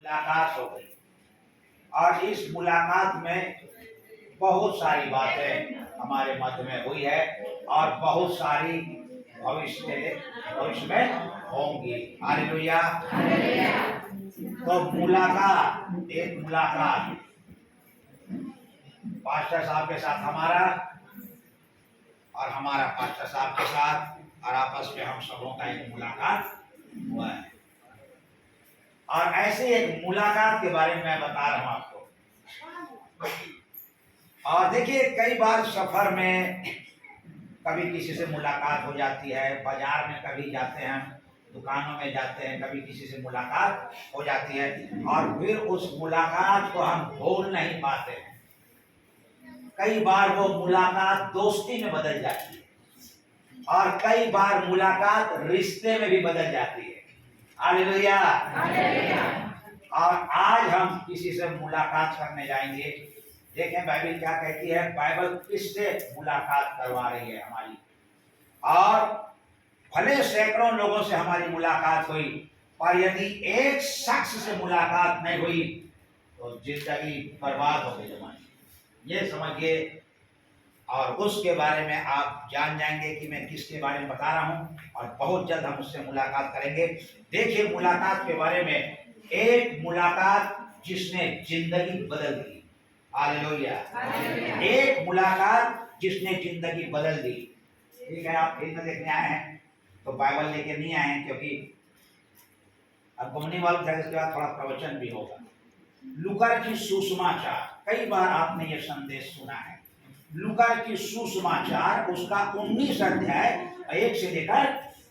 मुलाकात हो गई और इस मुलाकात में बहुत सारी बातें हमारे मध्य में हुई है और बहुत सारी भविष्य में होंगी। हालेलुया। तो एक मुलाकात पास्टर साहब के साथ हमारा और हमारा पास्टर साहब के साथ और आपस में हम सबों का एक मुलाकात हुआ है। और ऐसे एक मुलाकात के बारे में मैं बता रहा हूं आपको। और देखिए, कई बार सफर में कभी किसी से मुलाकात हो जाती है, बाजार में कभी जाते हैं, दुकानों में जाते हैं, कभी किसी से मुलाकात हो जाती है और फिर उस मुलाकात को हम भूल नहीं पाते हैं। कई बार वो मुलाकात दोस्ती में बदल जाती है और कई बार मुलाकात रिश्ते में भी बदल जाती है। हालेलुया। और आज हम किसी से मुलाकात करने जाएंगे। देखें बाइबल क्या कहती है, बाइबल किससे मुलाकात करवा रही है हमारी। और भले सैकड़ों लोगों से हमारी मुलाकात हुई, पर यदि एक शख्स से मुलाकात नहीं हुई तो जिंदगी बर्बाद हो गई हमारी, ये समझिए। और उसके बारे में आप जान जाएंगे कि मैं किसके बारे में बता रहा हूं और बहुत जल्द हम उससे मुलाकात करेंगे। देखिए, मुलाकात के बारे में, एक मुलाकात जिसने जिंदगी बदल दी। हालेलुया। एक मुलाकात जिसने जिंदगी बदल दी। ठीक है, आप फिल्म देखने आए हैं तो बाइबल लेके नहीं आए हैं, क्योंकि आपको नहीं मालूम था इसके बाद थोड़ा प्रवचन भी होगा। लूका की सुसमाचार, कई बार आपने ये संदेश सुना है। लूका की सुसमाचार उसका 19 अध्याय 1 से लेकर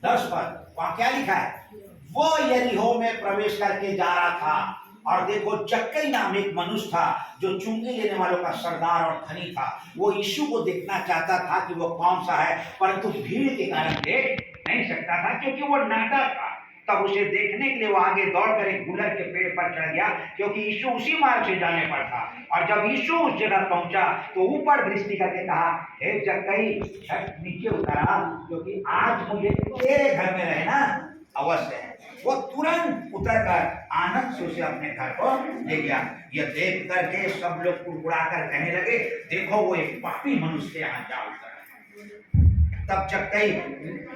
10 पद, वहां क्या लिखा है? वो यरीहो में प्रवेश करके जा रहा था और देखो, जक्कई नाम एक मनुष्य था जो चुंगी लेने वालों का सरदार और धनी था। वो यीशु को देखना चाहता था कि वो कौन सा है, परंतु भीड़ के कारण देख नहीं सकता था क्योंकि वो नाटा था। तब उसे देखने के लिए वो आगे दौड़कर एक गुलर के पेड़ पर चढ़ गया, क्योंकि यीशु उसी मार्ग से जाने पर था। और जब यीशु उस जगह पहुंचा तो ऊपर दृष्टि करके कहा, हे जक्कई, झट नीचे उतरा, क्योंकि आज मुझे तेरे घर में रहना अवश्य है। वो तुरंत उतरकर आनंद से उसे अपने घर को ले गया। यह देख करके सब लोग कुड़कुड़ाकर कहने लगे, देखो वो एक पापी मनुष्य के यहाँ जा उतरा। तब जक्कई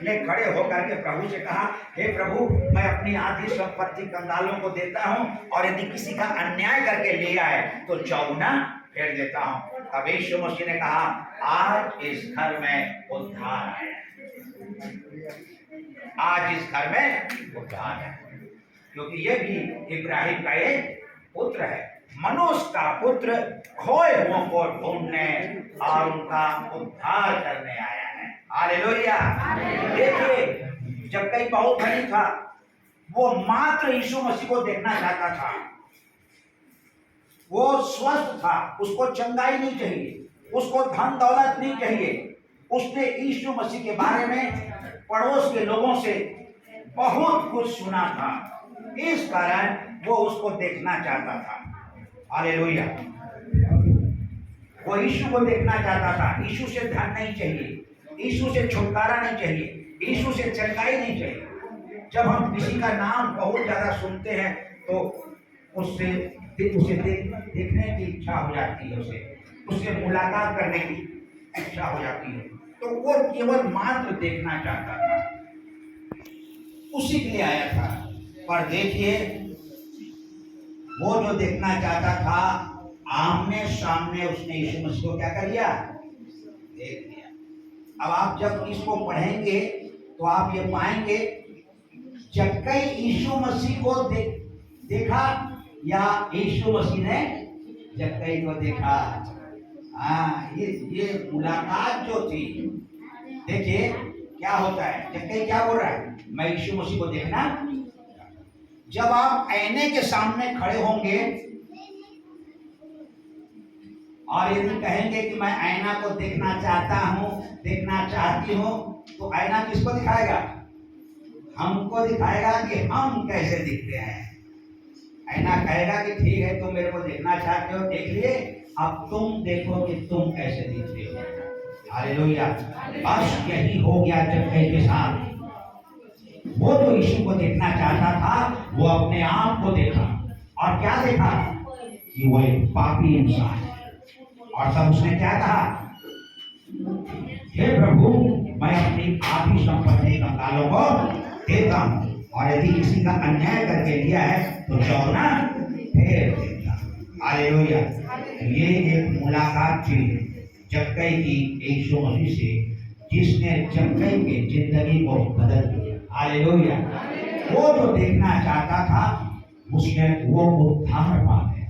ने खड़े होकर के प्रभु से कहा, हे प्रभु, मैं अपनी आधी संपत्ति कंगालों को देता हूँ और यदि किसी का अन्याय करके ले आए तो चौगुना फेर देता हूँ। तब यीशु मसीह ने कहा, आज इस घर में उद्धार आया। आज इस घर में उद्धार है, क्योंकि ये भी इब्राहिम का एक पुत्र है। मनुष्य का पुत्र खोए हुओं को ढूंढने और उनका उद्धार करने आया है। हालेलुया। देखिए, जब कई बहुत धनी था, वो मात्र यीशु मसीह को देखना चाहता था। वो स्वस्थ था, उसको चंगाई नहीं चाहिए, उसको धन दौलत नहीं चाहिए। उसने यीशु मसीह के बारे में पड़ोस के लोगों से बहुत कुछ सुना था, इस कारण वो उसको देखना चाहता था। हालेलुया। वो यीशु को देखना चाहता था। यीशु से धन नहीं चाहिए, यीशु से छुटकारा नहीं चाहिए, यीशु से चंगाई नहीं चाहिए। जब हम किसी का नाम बहुत ज्यादा सुनते हैं तो उसे देखने की इच्छा हो जाती है, उससे मुलाकात करने की इच्छा हो जाती है। तो वो केवल मात्र देखना चाहता था, उसी के लिए आया था। पर देखिए, वो जो देखना चाहता था, आमने सामने उसने यीशु मसीह को क्या कर लिया? देख लिया। अब आप जब इसको पढ़ेंगे तो आप ये पाएंगे, जक्कई यीशु मसीह को देखा या यीशु मसीह ने जक्कई को देखा। हाँ, ये मुलाकात जो थी, देखिए क्या होता है। जक्कई क्या बोल रहा है? मैं यीशु मसीह को देखना। जब आप आईने के सामने खड़े होंगे और यदि कहेंगे कि मैं आईना को देखना चाहता हूँ, देखना चाहती हूँ, तो आईना किसको दिखाएगा? हमको दिखाएगा कि हम कैसे दिखते हैं। आईना कहेगा कि ठीक है, तुम मेरे को देखना चाहते हो, देख लिए, अब तुम देखो कि तुम कैसे दिखते हो। हालेलुया। बस यही हो गया जक्कई के साथ। वो जो यीशु को देखना चाहता था, वो अपने आप को देखा और कि वो एक पापी इंसान है। और तब उसने क्या कहा, हे प्रभु, मैं अपनी आधी संपत्ति कंगालों को देता हूँ, और यदि किसी का अन्याय करके लिया है तो चौगुना फेर देता। हालेलुया। ये एक मुलाकात थी जक्कई की यीशु मसीह से, जिसने जक्कई के जिंदगी को बदल दिया। हालेलुया। वो जो देखना चाहता था उसने वो उद्धार पा गया,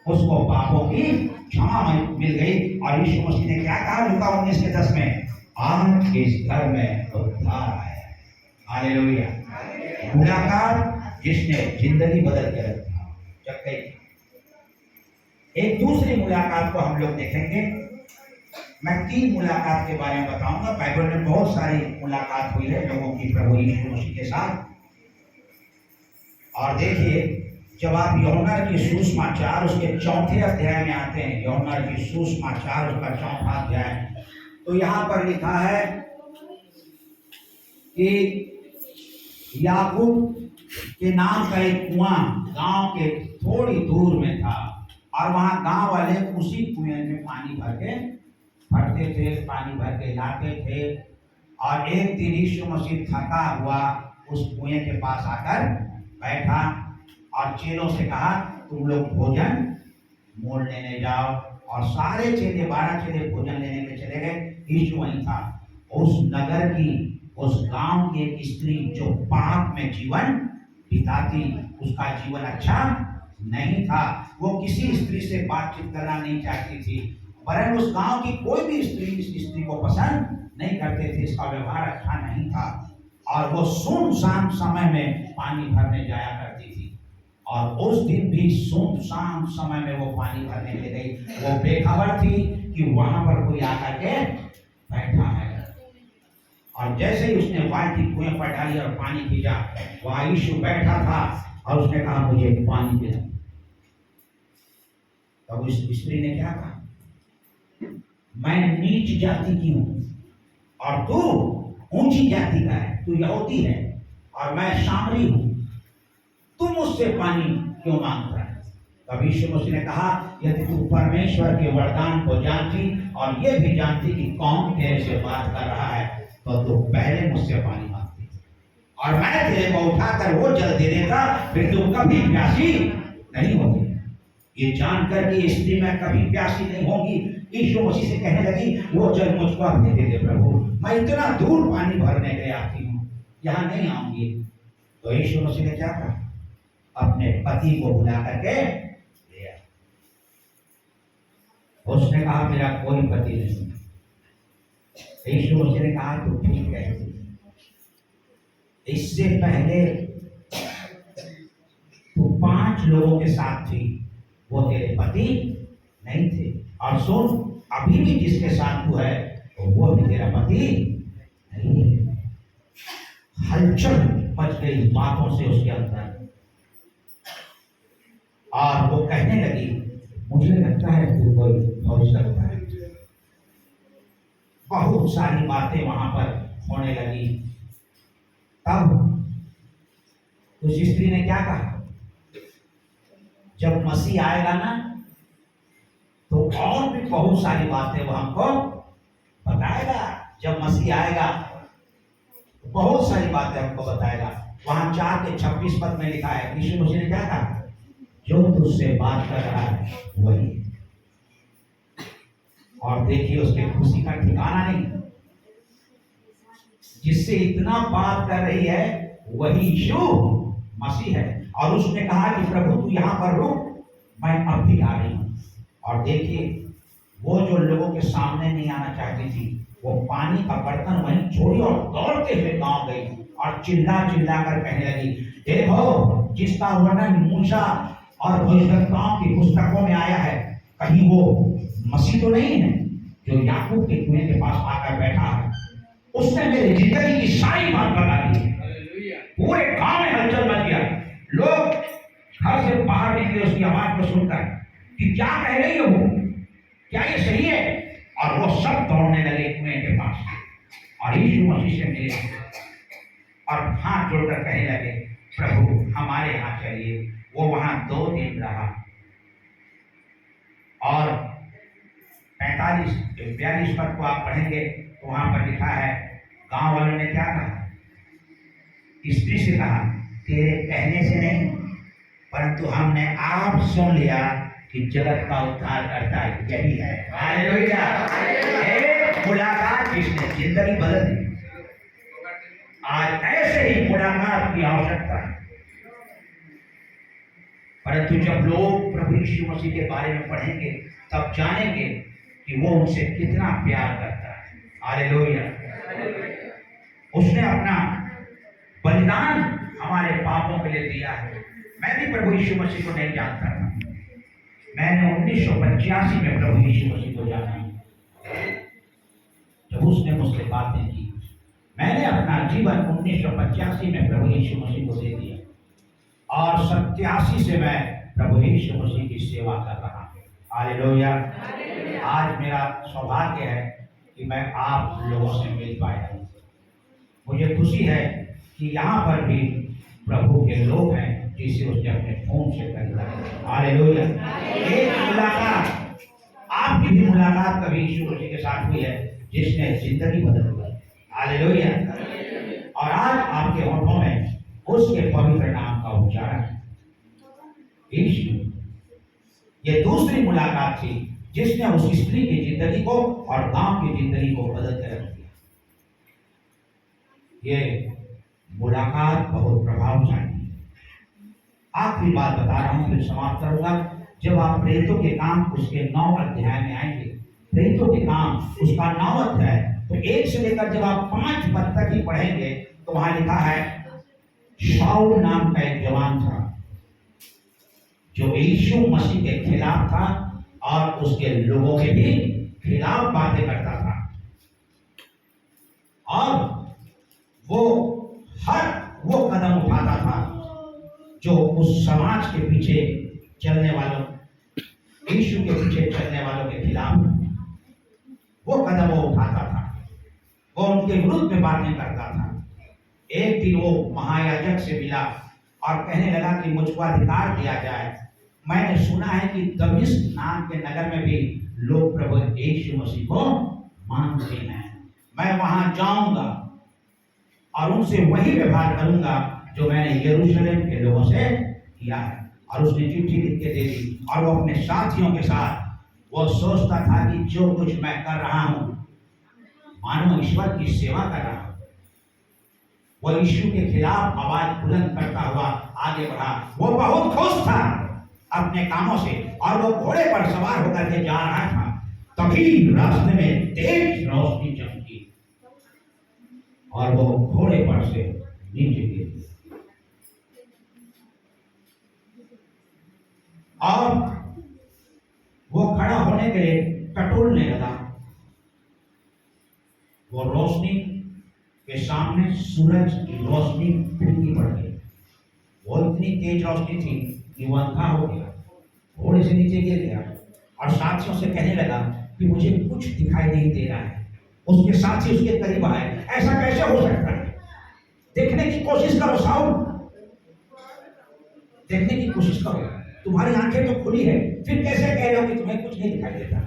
उसको पापों की क्षमा मिल गई। और यीशु मसीह ने क्या कहा लूका 19:10 में, आज इस घर में उद्धार आया। हालेलुया। मुलाकात जिसने जिंदगी बदल के रखा। जक्कई एक दूसरी मुलाकात को हम लोग देखेंगे। मैं 3 मुलाकात के बारे में बताऊंगा। बाइबल में बहुत सारी मुलाकात हुई है लोगों की प्रभु यीशु मसीह के साथ। और देखिए, जब आप यूहन्ना की सुसमाचार उसके 4 अध्याय में आते हैं, यूहन्ना की सुसमाचार उसका 4 अध्याय, तो यहाँ पर लिखा है कि याकूब के नाम का एक कुआं गांव के थोड़ी दूर में था, और वहां गांव वाले उसी कुएं में पानी भर के भरते थे, पानी भर के लाते थे। और एक दिन यीशु मसीह थका हुआ उस कुएं के पास आकर बैठा और चेलों से कहा, तुम लोग भोजन मोल लेने जाओ। और सारे चेले 12 चेले भोजन लेने के चले गए। यीशु वहीं था। उस नगर की, उस गांव की एक स्त्री जो पाप में जीवन बिताती, उसका जीवन अच्छा नहीं था। वो किसी स्त्री से बातचीत करना नहीं चाहती थी, वरन उस गांव की कोई भी स्त्री इस स्त्री को पसंद नहीं करते थे, इसका व्यवहार अच्छा नहीं था। और वो सुनसान समय में पानी भरने जाया करती थी, और उस दिन भी सुनसान समय में वो पानी भरने ले गई। वो बेखबर थी कि वहां पर कोई आकर के बैठा है। और जैसे ही उसने बाल्टी कुएं पर डाली और पानी पीजा, वहां यीशु बैठा था और उसने कहा, मुझे पानी पिला। तब उस स्त्री ने क्या कहा, मैं नीच जाति की हूं और तू ऊंची जाति का है, तू यहूदी है और मैं सामरी हूं, तू मुझसे पानी क्यों मांग रहा है? तब यीशु मसीह ने कहा, यदि तू परमेश्वर के वरदान को जानती और ये भी जानती कि कौन तेरे से बात कर रहा है, तो तू पहले मुझसे पानी मांगती और मैं तेरे को उठाकर वो जल दे देता, फिर तू कभी प्यासी नहीं होगी। ये जानकर कि स्त्री में कभी प्यासी नहीं होगी, यीशु मसीह से कहने लगी, वो जल मुझको अपने दे दे प्रभु, मैं इतना दूर पानी भरने के लिए आती हूँ, यहाँ नहीं आऊंगी। तो यीशु मसीह ने क्या कहा, अपने पति को बुला करके लिया। उसने कहा, मेरा कोई पति नहीं। यीशु मसीह ने कहा, तो ठीक है, इससे पहले तू 5 लोगों के साथ थी, वो तेरे पति नहीं थे, और सुन, अभी भी जिसके साथ तू है तो वो भी तेरा पति नहीं है। हलचल मच गई बातों से उसके अंदर, और वो कहने लगी, मुझे लगता है तू कोई भविष्यवक्ता है। बहुत सारी बातें वहां पर होने लगी। तब उस स्त्री ने क्या कहा, जब मसीह आएगा ना, तो और भी बहुत सारी बातें वो हमको बताएगा। जब मसीह आएगा तो बहुत सारी बातें हमको बताएगा। वहां 4:26 में लिखा है, यीशु मसीह ने क्या कहा, जो तुझसे बात कर रहा है वही। और देखिए, उसके खुशी का ठिकाना नहीं, जिससे इतना बात कर रही है वही यीशु मसीह है। और उसने कहा कि प्रभु तू यहाँ पर रुक, मैं अब भी आ रही हूँ। और देखिए, वो जो लोगों के सामने नहीं आना चाहती थी, वो पानी का बर्तन वहीं छोड़ी और दौड़ते हुए गांव गई और चिल्ला चिल्ला कर कहने लगी, देखो, जिसका वर्णन मूसा और भविष्यवक्ताओं की पुस्तकों में आया है, कहीं वो मसीह तो नहीं है जो याकूब के कुएं के पास आकर बैठा है? उसने मेरी जिंदगी की सारी बात बता दी। पूरे गांव में हलचल मच गया। लोग घर से बाहर निकले उसकी आवाज को सुनकर कि क्या कह रही है वो, क्या ये सही है? और वो सब दौड़ने लगे कुएं के पास और यीशु मसीह से मिले और हाथ जोड़कर कहने लगे, प्रभु हमारे यहाँ चलिए। वो वहां 2 दिन रहा 42 पद को आप पढ़ेंगे तो वहां पर लिखा है, गांव वालों ने क्या कहा? स्त्री से कहा, तेरे कहने से नहीं, परंतु हमने आप सुन लिया कि जगत का उद्धार करता यही है। हालेलुया। एक मुलाकात जिसने जिंदगी बदल दी। आज ऐसे ही मुलाकात की आवश्यकता है। परंतु जब लोग प्रभु यीशु मसीह के बारे में पढ़ेंगे तब जानेंगे कि वो उनसे कितना प्यार करता है। हालेलुया। उसने अपना बलिदान हमारे पापों के लिए दिया है। मैं भी प्रभु यीशु मसीह को नहीं जानता था। मैंने 1985 में प्रभु यीशु मसीह को जाना। जब उसने मुझसे बातें की, मैंने अपना जीवन 1985 में प्रभु यीशु मसीह को दे दिया और 87 से मैं प्रभु यीशु मसीह की सेवा कर रहा हूँ। हालेलुया। आज मेरा सौभाग्य है कि मैं आप लोगों से मिल पाया हूँ। मुझे खुशी है कि यहाँ पर भी प्रभु के लोग हैं जिसे उसने अपने फोन से खरीदा है। हालेलुया। एक मुलाकात, आपकी भी मुलाकात कभी यीशु मसीह के साथ हुई है जिसने जिंदगी बदल दी। हालेलुया। और आज आपके होठों में उसके पवित्र नाम का उच्चारण है, यीशु। ये दूसरी मुलाकात थी जिसने उस स्त्री की जिंदगी को और गांव की जिंदगी को बदल कर रख दिया। ये मुलाकात बहुत प्रभावशाली है। आखिरी बात बता रहा हूं, फिर समाप्त करूंगा। जब आप प्रेरितों के काम उसके 9 अध्याय में आएंगे, प्रेरितों के काम उसका 9 अध्याय, तो 1 से लेकर जब आप 5 पद तक ही पढ़ेंगे तो वहां लिखा है, शाऊल नाम का एक जवान था जो यीशु मसीह के खिलाफ था और उसके लोगों के भी खिलाफ बातें करता था। और वो कदम उठाता था जो उस समाज के पीछे चलने वालों, यीशु के पीछे चलने वालों के खिलाफ वो कदम वो उठाता था। वो उनके विरुद्ध में बातें करता था। एक दिन वो महायाजक से मिला और कहने लगा कि मुझको अधिकार दिया जाए। मैंने सुना है कि दमिश्क नाम के नगर में भी लोग प्रभु यीशु मसीह को मानते हैं। मैं वहां जाऊंगा और उनसे वही व्यवहार करूंगा जो मैंने यरूशलेम के लोगों से किया है। और उसने चिट्ठी लिख के दे दी और वो अपने साथियों के साथ, वो सोचता था कि जो कुछ मैं कर रहा हूं मानो ईश्वर की सेवा कर रहा हूं। वो यीशु के खिलाफ आवाज बुलंद करता हुआ आगे बढ़ा। वो बहुत खुश था अपने कामों से और वो घोड़े पर सवार होकर के जा रहा था। तभी रास्ते में तेज रोशनी चमकी और वो घोड़े पर से नीचे गिर और वो खड़ा होने के लिए टटोलने लगा। वो रोशनी के सामने सूरज की रोशनी फीकी पड़ गई। वो इतनी तेज रोशनी थी कि वो अंधा हो गया, घोड़े से नीचे गिर गया और साथियों से कहने लगा कि मुझे कुछ दिखाई नहीं दे रहा है। उसके साथी उसके करीब आए, ऐसा कैसे हो सकता है? देखने की कोशिश करो साउल, देखने की कोशिश करो। तुम्हारी आंखें तो खुली है, फिर कैसे कह रहे हो कि तुम्हें कुछ नहीं दिखाई देता?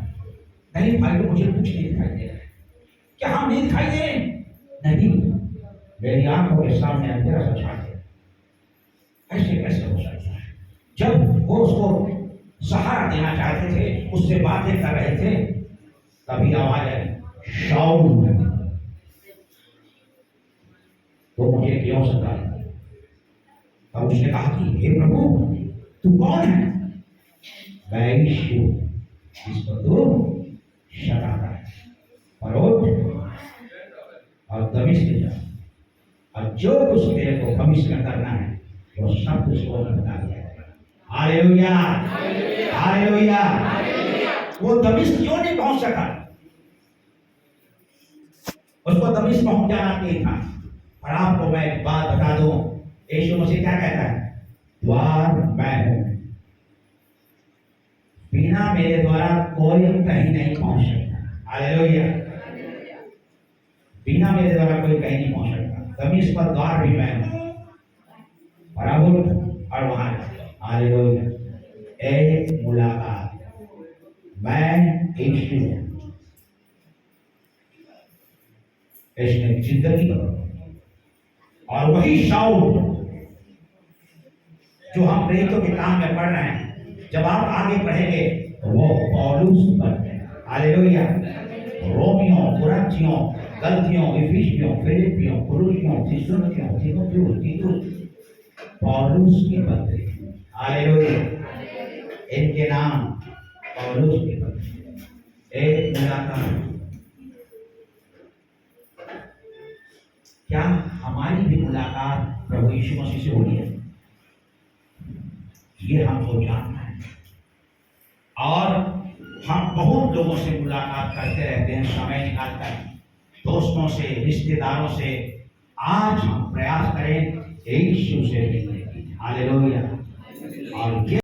नहीं भाई, तो मुझे कुछ नहीं दिखाई दे रहा है। क्या हम नहीं दिखाई दे रहे? नहीं, मेरी आंखों के सामने अंधेरा सा छा गया। ऐसे कैसे हो सकता है? जब वो उसको सहारा देना चाहते थे, उससे बातें कर रहे थे, तभी आवाज आई, शाऊल तो मुझे क्यों सताया? तब उसने कहा कि हे प्रभु, तू कौन है? मैं यीशु जिसको तू सताता है। और दमिश्क जा और जो कुछ तेरे को दमिश्क में करना है वो सब कुछ को बता दिया। Hallelujah, hallelujah. वो दमिश्क क्यों नहीं पहुंच सका? उसको दमिश्क पहुंच जाना चाहिए था। और आपको मैं एक बात बता दूं, यीशु मसीह क्या कहता है? द्वार मैं हूं, बिना मेरे द्वारा कोई कहीं नहीं पहुंच सकता। हालेलुया। बिना मेरे द्वारा कोई कहीं नहीं पहुंच सकता। दमिश्क पर द्वार भी मैं हूं। और वहां हालेलुया। एक मुलाकात, मैं यीशु इसने जिंदगी बदल। और वही शाऊल जो हम प्रेरितों के काम में पढ़ रहे हैं, जब आप आगे पढ़ेंगे तो वो पौलुस बन गए। हालेलुया। रोमियों, कुरिन्थियों, गलतियों, इफिसियों, फिलिपियों, कुलुसियों, थिस्सलुनीकियों, तीमुथियुस, तीतुस, पौलुस के पत्र। हालेलुया। इनके नाम पौलुस के पत्र। एक मुलाकात। क्या हमारी भी मुलाकात प्रभु यीशु मसीह से हुई है? ये हमको जानना है। और हम बहुत लोगों से मुलाकात करते रहते हैं, समय निकालकर, दोस्तों से, रिश्तेदारों से। आज हम प्रयास करें यीशु से मिलने की। हालेलुया। और ये